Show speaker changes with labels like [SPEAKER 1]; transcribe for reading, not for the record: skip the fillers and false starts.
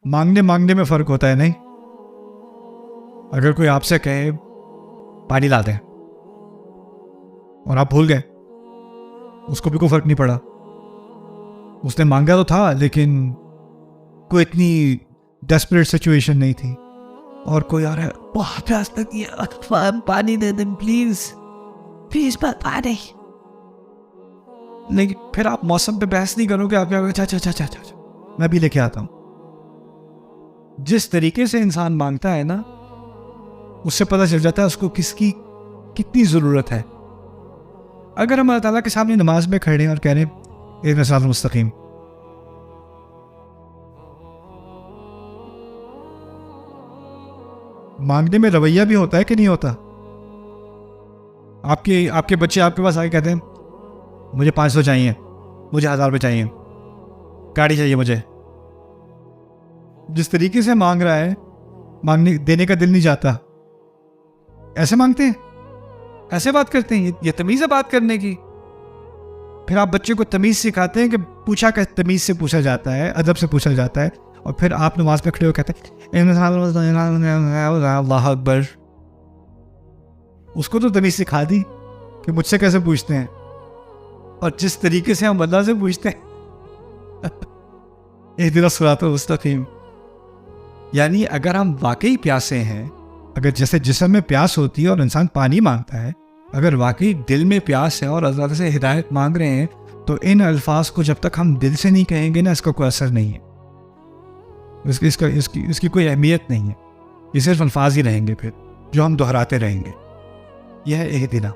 [SPEAKER 1] मांगने मांगने में फ़र्क होता है नहीं। अगर कोई आपसे कहे पानी ला दें और आप भूल गए, उसको भी कोई फ़र्क नहीं पड़ा। उसने मांगा तो था लेकिन कोई इतनी डेस्परेट सिचुएशन नहीं थी। और कोई आ रहा है, बहुत प्यास लगी है, पानी दे दें प्लीज़ प्लीज़, पानी। लेकिन फिर आप मौसम पे बहस नहीं करोगे, आप क्या कहोगे, अच्छा मैं भी लेके आता हूँ। जिस तरीके से इंसान मांगता है ना, उससे पता चल जाता है उसको किसकी कितनी ज़रूरत है। अगर हम अल्लाह ताला के सामने नमाज में खड़े हैं और कह रहे हैं इहदिना सिरातल मुस्तकीम, मांगने में रवैया भी होता है कि नहीं होता? आपके बच्चे आपके पास आके कहते हैं मुझे 500 चाहिए, मुझे 1000 रुपये चाहिए, गाड़ी चाहिए मुझे। जिस तरीके से मांग रहा है, मांगने देने का दिल नहीं जाता। ऐसे मांगते हैं, ऐसे बात करते हैं, ये तमीज़ है बात करने की। फिर आप बच्चे को तमीज़ सिखाते हैं कि पूछा कैसे तमीज़ से पूछा जाता है, अदब से पूछा जाता है, और फिर आप नमाज पे खड़े हो कहते हैं अल्लाह अकबर। उसको तो तमीज़ सिखा दी कि मुझसे कैसे पूछते हैं, और जिस तरीके से हम अल्लाह से पूछते हैं इहदिना सिरातल मुस्तकीम। यानी अगर हम वाकई प्यासे हैं, अगर जैसे जिस्म में प्यास होती है और इंसान पानी मांगता है, अगर वाकई दिल में प्यास है और अल्लाह से हिदायत मांग रहे हैं, तो इन अल्फाज को जब तक हम दिल से नहीं कहेंगे ना, इसका कोई असर नहीं है, इसकी कोई अहमियत नहीं है। ये सिर्फ अल्फाज ही रहेंगे फिर जो हम दोहराते रहेंगे। यह है इहदिना।